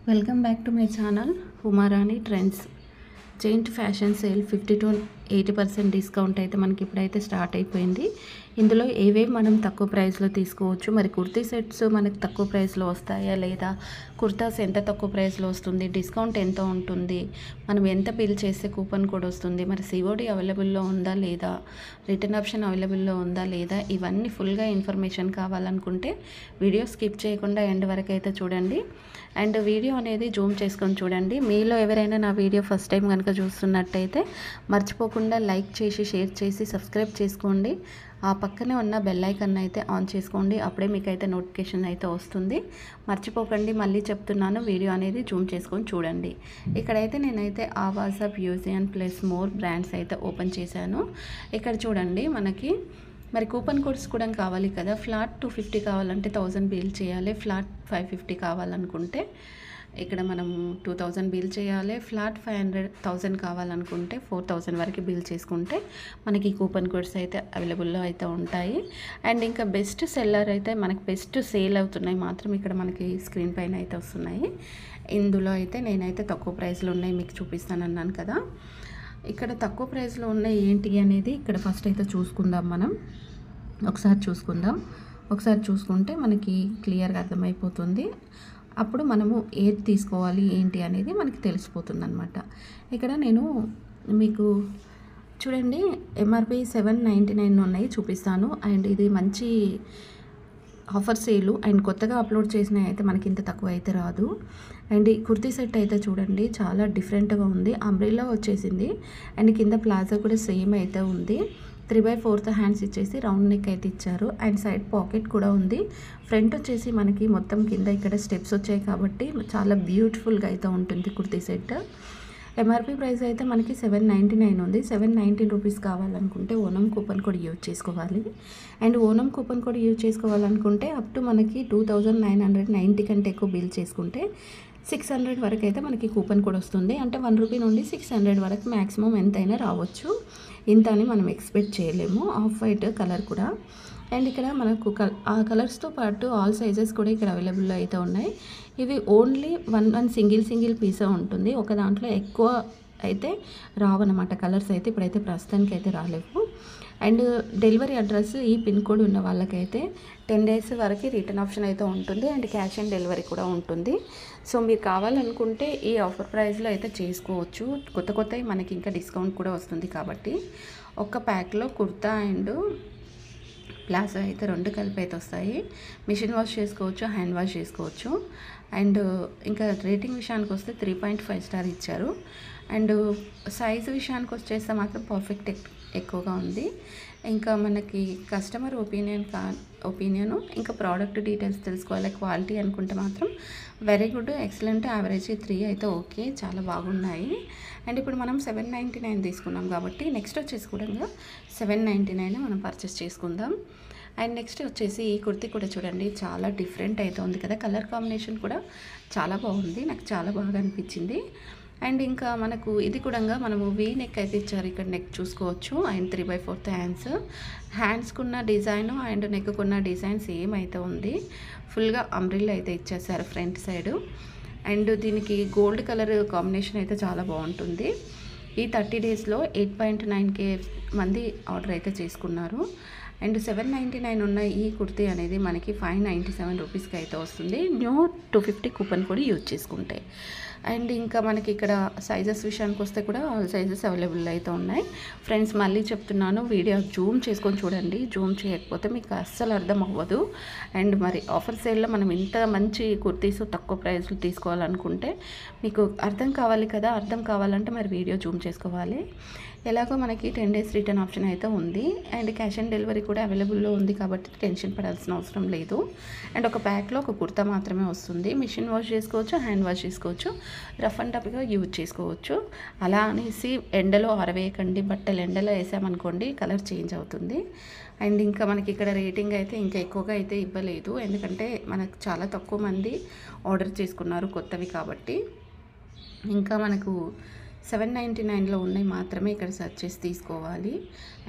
Welcome back to my channel Uma Rani trends. Giant fashion sale 50 to 80% discount అయితే మనకి ఇప్పుడైతే start అయిపోయింది. ఇందులో ఏవేవి మనం తక్కువ ప్రైస్లో తీసుకోవచ్చు, మరి కుర్తీ సెట్స్ మనకు తక్కువ ప్రైస్లో వస్తాయా లేదా, కుర్తాస్ ఎంత తక్కువ ప్రైస్లో వస్తుంది, డిస్కౌంట్ ఎంత ఉంటుంది, మనం ఎంత బిల్ చేస్తే కూపన్ కోడ్ వస్తుంది, మరి సిఓడి అవైలబుల్లో ఉందా లేదా, రిటర్న్ ఆప్షన్ అవైలబుల్లో ఉందా లేదా, ఇవన్నీ ఫుల్గా ఇన్ఫర్మేషన్ కావాలనుకుంటే వీడియో స్కిప్ చేయకుండా ఎండ్ వరకు అయితే చూడండి. అండ్ వీడియో అనేది జూమ్ చేసుకొని చూడండి. మీలో ఎవరైనా నా వీడియో ఫస్ట్ టైం కనుక చూస్తున్నట్టయితే మర్చిపోకుండా లైక్ చేసి, షేర్ చేసి, సబ్స్క్రైబ్ చేసుకోండి. ఆ పక్కనే ఉన్న బెల్ ఐకాన్ అయితే ఆన్ చేసుకోండి. అప్పుడే మీకైతే నోటిఫికేషన్ అయితే వస్తుంది. మర్చిపోకండి, మళ్ళీ చెప్తున్నాను, వీడియో అనేది జూమ్ చేసుకొని చూడండి. ఇక్కడైతే నేనైతే ఆవాస, ఫ్యూజియన్ ప్లస్ మోర్ బ్రాండ్స్ అయితే ఓపెన్ చేశాను. ఇక్కడ చూడండి, మనకి మరి కూపన్ కోడ్స్ కూడా కావాలి కదా. ఫ్లాట్ 250 కావాలంటే 1000 బిల్ చేయాలి. ఫ్లాట్ 550 కావాలనుకుంటే ఇక్కడ మనం 2000 బిల్ చేయాలి. ఫ్లాట్ 1000 కావాలనుకుంటే 4000 వరకు బిల్ చేసుకుంటే మనకి కూపన్ కోడ్స్ అయితే అవైలబుల్లో అయితే ఉంటాయి. అండ్ ఇంకా బెస్ట్ సెల్లర్ అయితే మనకి బెస్ట్ సేల్ అవుతున్నాయి మాత్రం ఇక్కడ మనకి స్క్రీన్ పైన అయితే వస్తున్నాయి. ఇందులో అయితే నేనైతే తక్కువ ప్రైస్లో ఉన్నాయి మీకు చూపిస్తాను అన్నాను కదా. ఇక్కడ తక్కువ ప్రైస్లో ఉన్నాయి ఏంటి అనేది ఇక్కడ ఫస్ట్ అయితే చూసుకుందాం. మనం ఒకసారి చూసుకుంటే మనకి క్లియర్గా అర్థమైపోతుంది. అప్పుడు మనము ఏది తీసుకోవాలి ఏంటి అనేది మనకి తెలిసిపోతుంది అనమాట. ఇక్కడ నేను మీకు చూడండి, ఎంఆర్పి 799 ఉన్నాయి చూపిస్తాను. అండ్ ఇది మంచి ఆఫర్ సేలు అండ్ కొత్తగా అప్లోడ్ చేసినవి అయితే మనకి ఇంత తక్కువ అయితే రాదు. అండ్ ఈ కుర్తీ సెట్ అయితే చూడండి, చాలా డిఫరెంట్గా ఉంది. అంబ్రెల్లా వచ్చేసింది అండ్ కింద ప్లాజో కూడా సేమ్ అయితే ఉంది. 3/4 హ్యాండ్స్ ఇచ్చేసి రౌండ్ నెక్ అయితే ఇచ్చారు. అండ్ సైడ్ పాకెట్ కూడా ఉంది. ఫ్రంట్ వచ్చేసి మనకి మొత్తం కింద ఇక్కడ స్టెప్స్ వచ్చాయి కాబట్టి చాలా బ్యూటిఫుల్గా అయితే ఉంటుంది కుర్తీ సెట్. ఎంఆర్పి ప్రైస్ అయితే మనకి 799 ఉంది. 719 రూపీస్ కావాలనుకుంటే ఓనం కూపన్ కోడ్ యూజ్ చేసుకోవాలి. And Onam coupon code use చేసుకోవాలనుకుంటే అప్ టు మనకి 2990 కంటే ఎక్కువ బిల్ చేసుకుంటే 600 వరకు అయితే మనకి కూపన్ కోడ్ వస్తుంది. అంటే 1 రూపీ నుండి 600 వరకు మ్యాక్సిమం ఎంతైనా రావచ్చు. ఇంత అని మనం ఎక్స్పెక్ట్ చేయలేము. ఆఫ్ వైట్ కలర్ కూడా. అండ్ ఇక్కడ మనకు ఆ కలర్స్తో పాటు ఆల్ సైజెస్ కూడా ఇక్కడ అవైలబుల్లో అయితే ఉన్నాయి. ఇవి ఓన్లీ వన్ సింగిల్ పీసే ఉంటుంది. ఒక దాంట్లో ఎక్కువ అయితే రావన్నమాట కలర్స్ అయితే ఇప్పుడైతే ప్రస్తుతానికి అయితే రాలేవు. అండ్ డెలివరీ అడ్రస్ ఈ పిన్ కోడ్ ఉన్న వాళ్ళకైతే 10 days వరకు రిటర్న్ ఆప్షన్ అయితే ఉంటుంది. అండ్ క్యాష్ ఆన్ డెలివరీ కూడా ఉంటుంది. సో మీరు కావాలనుకుంటే ఈ ఆఫర్ ప్రైస్లో అయితే చేసుకోవచ్చు. కొత్తవి మనకి ఇంకా డిస్కౌంట్ కూడా వస్తుంది కాబట్టి ఒక ప్యాక్లో కుర్తా అండ్ ప్లాజో అయితే 2 కలిపి అయితే వస్తాయి. మిషన్ వాష్ చేసుకోవచ్చు, హ్యాండ్ వాష్ చేసుకోవచ్చు. అండ్ ఇంకా రేటింగ్ విషయానికి వస్తే 3.5 స్టార్ ఇచ్చారు. అండ్ సైజు విషయానికి వచ్చేస్తే మాత్రం పర్ఫెక్ట్ ఎక్కువగా ఉంది. ఇంకా మనకి కస్టమర్ ఒపీనియను ఇంకా ప్రోడక్ట్ డీటెయిల్స్ తెలుసుకోవాలి. క్వాలిటీ అనుకుంటే మాత్రం వెరీ గుడ్, ఎక్సలెంట్, యావరేజ్ 3 అయితే ఓకే, చాలా బాగున్నాయి. అండ్ ఇప్పుడు మనం 799 తీసుకున్నాం కాబట్టి నెక్స్ట్ వచ్చేసి కూడా 799 మనం పర్చేస్ చేసుకుందాం. అండ్ నెక్స్ట్ వచ్చేసి ఈ కుర్తీ కూడా చూడండి, చాలా డిఫరెంట్ అయితే ఉంది కదా. కలర్ కాంబినేషన్ కూడా చాలా బాగుంది, నాకు చాలా బాగా అనిపించింది. అండ్ ఇంకా మనకు ఇది కూడా మనము వీ నెక్ అయితే ఇచ్చారు. ఇక్కడ నెక్ చూసుకోవచ్చు. అండ్ 3/4 హ్యాండ్స్కున్న డిజైన్ అండ్ నెక్కున్న డిజైన్ సేమ్ అయితే ఉంది. ఫుల్గా అంబ్రిల్లా అయితే ఇచ్చేసారు ఫ్రంట్ సైడు. అండ్ దీనికి గోల్డ్ కలర్ కాంబినేషన్ అయితే చాలా బాగుంటుంది. ఈ 30 daysలో 8.9K మంది ఆర్డర్ అయితే చేసుకున్నారు. అండ్ 799 ఉన్న ఈ కుర్తీ అనేది మనకి 597 రూపీస్కి అయితే వస్తుంది. న్యూ 250 కూపన్ కూడా యూజ్ చేసుకుంటే. అండ్ ఇంకా మనకి ఇక్కడ సైజెస్ విషయానికి వస్తే కూడా ఆల్ సైజెస్ అవైలబుల్ అయితే ఉన్నాయి. ఫ్రెండ్స్ మళ్ళీ చెప్తున్నాను, వీడియో జూమ్ చేసుకొని చూడండి. జూమ్ చేయకపోతే మీకు అస్సలు అర్థం అవ్వదు. అండ్ మరి ఆఫర్ సేల్లో మనం ఇంత మంచి కుర్తీస్ తక్కువ ప్రైస్లో తీసుకోవాలనుకుంటే మీకు అర్థం కావాలి కదా. అర్థం కావాలంటే మరి వీడియో జూమ్ చేసుకోవాలి. ఎలాగో మనకి 10 days రిటర్న్ ఆప్షన్ అయితే ఉంది. అండ్ క్యాష్ ఆన్ డెలివరీ కూడా అవైలబుల్లో ఉంది కాబట్టి టెన్షన్ పడాల్సిన అవసరం లేదు. అండ్ ఒక ప్యాక్లో ఒక కుర్తా మాత్రమే వస్తుంది. మిషన్ వాష్ చేసుకోవచ్చు, హ్యాండ్ వాష్ చేసుకోవచ్చు, రఫ్ అండ్ టఫ్గా యూజ్ చేసుకోవచ్చు. అలా అనేసి ఎండలో ఆరవేయకండి. బట్టలు ఎండలో వేసామనుకోండి కలర్ చేంజ్ అవుతుంది. అండ్ ఇంకా మనకి ఇక్కడ రేటింగ్ అయితే ఇంకా ఎక్కువగా అయితే ఇవ్వలేదు, ఎందుకంటే మనకు చాలా తక్కువ మంది ఆర్డర్ చేసుకున్నారు కొత్తవి కాబట్టి. ఇంకా మనకు 799లో ఉన్నాయి మాత్రమే ఇక్కడ సెర్చ్ చేసి తీసుకోవాలి.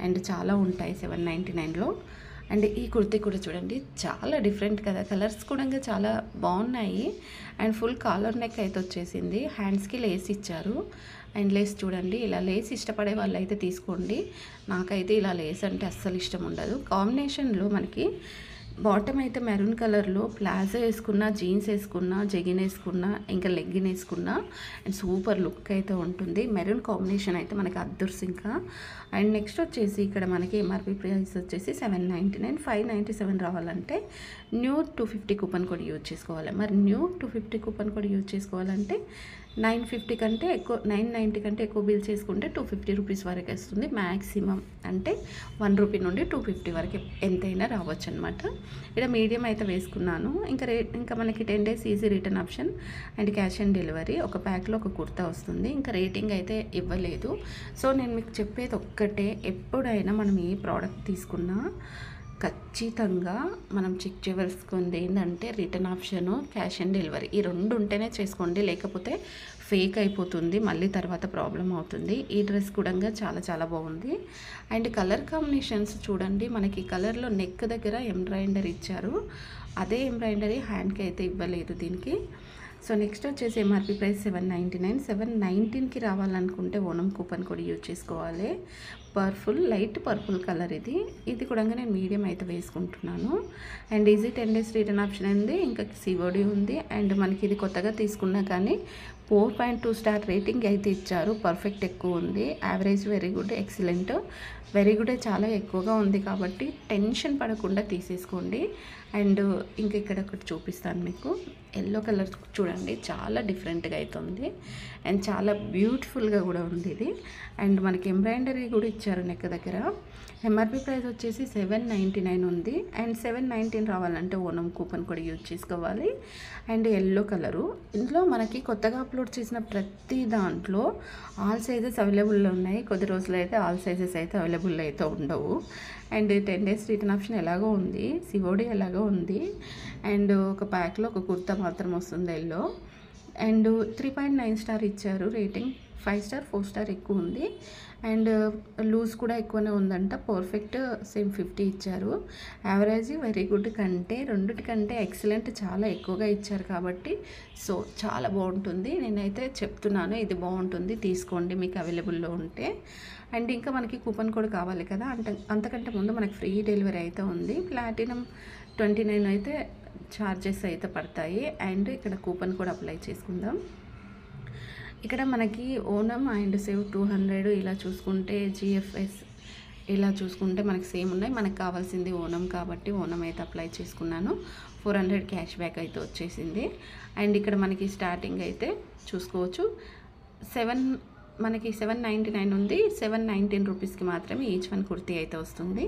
అండ్ చాలా ఉంటాయి 799లో. అండ్ ఈ కుర్తీ కూడా చూడండి చాలా డిఫరెంట్ కదా, కలర్స్ కూడా చాలా బాగున్నాయి. అండ్ ఫుల్ కాలర్ నెక్ అయితే వచ్చేసింది, హ్యాండ్స్కి లేస్ ఇచ్చారు. అండ్ లేస్ చూడండి, ఇలా లేస్ ఇష్టపడే వాళ్ళు అయితే తీసుకోండి. నాకైతే ఇలా లేస్ అంటే అస్సలు ఇష్టం ఉండదు. కాంబినేషన్లో మనకి బాటమ్ అయితే మెరూన్ కలర్లో ప్లాజో వేసుకున్న, జీన్స్ వేసుకున్న, జెగిన్ వేసుకున్న, ఇంకా లెగ్గిన్ వేసుకున్న అండ్ సూపర్ లుక్ అయితే ఉంటుంది. మెరూన్ కాంబినేషన్ అయితే మనకి అద్దుర్స్ ఇంకా. అండ్ నెక్స్ట్ వచ్చేసి ఇక్కడ మనకి ఎంఆర్పి ప్రైస్ వచ్చేసి 799, 597 రావాలంటే న్యూ 250 కూపన్ కోడ్ యూజ్ చేసుకోవాలి. మరి న్యూ 250 కూపన్ కోడ్ యూజ్ చేసుకోవాలంటే 950 కంటే ఎక్కువ, 990 కంటే ఎక్కువ బిల్ చేసుకుంటే 250 రూపీస్ వరకు వస్తుంది మ్యాక్సిమం. అంటే 1 రూపీ నుండి 250 వరకు ఎంతైనా రావచ్చు అనమాట. ఇక్కడ మీడియం అయితే వేసుకున్నాను. ఇంకా మనకి 10 days easy return option and cash on delivery. ఒక ప్యాక్లో ఒక కుర్తా వస్తుంది. ఇంకా రేటింగ్ అయితే ఇవ్వలేదు. సో నేను మీకు చెప్పేది ఒక్కటే, ఎప్పుడైనా మనం ఏ ప్రోడక్ట్ తీసుకున్నా ఖచ్చితంగా మనం చెక్ చేయవలసింది ఏంటంటే return option, cash on delivery, ఈ రెండు ఉంటేనే చేసుకోండి. లేకపోతే ఫేక్ అయిపోతుంది, మళ్ళీ తర్వాత ప్రాబ్లం అవుతుంది. ఈ డ్రెస్ కూడా చాలా చాలా బాగుంది. అండ్ కలర్ కాంబినేషన్స్ చూడండి, మనకి కలర్లో నెక్ దగ్గర ఎంబ్రాయిడరీ ఇచ్చారు. అదే ఎంబ్రాయిడరీ హ్యాండ్కి అయితే ఇవ్వలేదు దీనికి. సో నెక్స్ట్ వచ్చేసి ఎంఆర్పి ప్రైస్ 799, 719కి రావాలనుకుంటే ఓనం కూపన్ కూడా యూజ్ చేసుకోవాలి. లైట్ పర్పుల్ కలర్ ఇది కూడా నేను మీడియం అయితే వేసుకుంటున్నాను. And easy 10 days return option ఉంది, ఇంకా సివోడి ఉంది. అండ్ మనకి ఇది కొత్తగా తీసుకున్నా కానీ 4.2 స్టార్ రేటింగ్ అయితే ఇచ్చారు. పర్ఫెక్ట్ ఎక్కువ ఉంది, average very good, excellent, very good చాలా ఎక్కువగా ఉంది. కాబట్టి టెన్షన్ పడకుండా తీసేసుకోండి. అండ్ ఇంకా ఇక్కడ ఒకటి చూపిస్తాను మీకు, ఎల్లో కలర్ చూడండి, చాలా డిఫరెంట్గా అవుతుంది అండ్ చాలా బ్యూటిఫుల్గా కూడా ఉంది ఇది. అండ్ మనకి ఎంబ్రాయిడరీ కూడా ఇచ్చారు నెక్ దగ్గర. ఎంఆర్పి ప్రైస్ వచ్చేసి 799 ఉంది. అండ్ 719 రావాలంటే ఓనం కూపన్ కూడా యూజ్ చేసుకోవాలి. అండ్ ఎల్లో కలరు, ఇందులో మనకి కొత్తగా అప్లోడ్ చేసిన ప్రతి దాంట్లో ఆల్ సైజెస్ అవైలబుల్లో ఉన్నాయి. కొద్ది రోజులు అయితే ఆల్ సైజెస్ అయితే అవైలబుల్ అయితే ఉండవు. అండ్ 10 days రిటర్న్ ఆప్షన్ ఎలాగో ఉంది, సివోడి ఎలాగో ఉంది. అండ్ ఒక ప్యాక్లో ఒక కుర్తా మాత్రం వస్తుంది ఎల్లో. అండ్ 3.9 స్టార్ ఇచ్చారు రేటింగ్, 5 స్టార్ 4 స్టార్ ఎక్కువ ఉంది. అండ్ లూజ్ కూడా ఎక్కువనే ఉందంట. పర్ఫెక్ట్ సేమ్ 50 ఇచ్చారు. యావరేజ్ వెరీ గుడ్ కంటే రెండిటికంటే ఎక్సలెంట్ చాలా ఎక్కువగా ఇచ్చారు. కాబట్టి సో చాలా బాగుంటుంది. నేనైతే చెప్తున్నాను, ఇది బాగుంటుంది, తీసుకోండి మీకు అవైలబుల్లో ఉంటే. అండ్ ఇంకా మనకి కూపన్ కోడ్ కావాలి కదా, అంతకంటే ముందు మనకి ఫ్రీ డెలివరీ అయితే ఉంది. ప్లాటినం 29 అయితే ఛార్జెస్ అయితే పడతాయి. అండ్ ఇక్కడ కూపన్ కోడ్ అప్లై చేసుకుందాం. ఇక్కడ మనకి ఓనం అండ్ సేవ్ 200 ఇలా చూసుకుంటే, జిఎఫ్ఎస్ ఇలా చూసుకుంటే మనకి సేమ్ ఉన్నాయి. మనకు కావాల్సింది ఓనం కాబట్టి ఓనం అయితే అప్లై చేసుకున్నాను. 400 క్యాష్ బ్యాక్ అయితే వచ్చేసింది. అండ్ ఇక్కడ మనకి స్టార్టింగ్ అయితే చూసుకోవచ్చు, మనకి 799 ఉంది. 719 రూపీస్కి మాత్రమే ఈచ్ వన్ కుర్తీ అయితే వస్తుంది.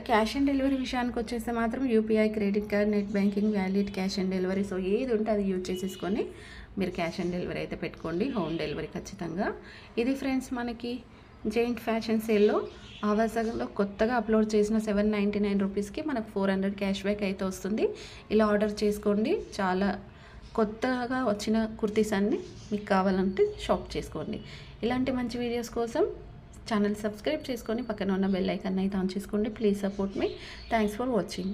క్యాష్ ఆన్ డెలివరీ విషయానికి వచ్చేస్తే మాత్రం UPI, credit card, net banking, valid cash on delivery, so ఏది ఉంటే అది యూజ్ చేసేసుకొని మీరు క్యాష్ ఆన్ డెలివరీ అయితే పెట్టుకోండి. హోమ్ డెలివరీ ఖచ్చితంగా. ఇది ఫ్రెండ్స్ మనకి జైంట్ ఫ్యాషన్ సేల్లో ఆవాసంలో కొత్తగా అప్లోడ్ చేసిన 799 రూపీస్కి మనకు 400 క్యాష్ బ్యాక్ అయితే వస్తుంది. ఇలా ఆర్డర్ చేసుకోండి. చాలా కొత్తగా వచ్చిన కుర్తీస్ అన్ని మీకు కావాలంటే షాప్ చేసుకోండి. ఇలాంటి మంచి వీడియోస్ కోసం ఛానల్ సబ్స్క్రైబ్ చేసుకొని పక్కన ఉన్న బెల్ ఐకాన్ అయితే ఆన్ చేసుకోండి. Please support me. Thanks for watching.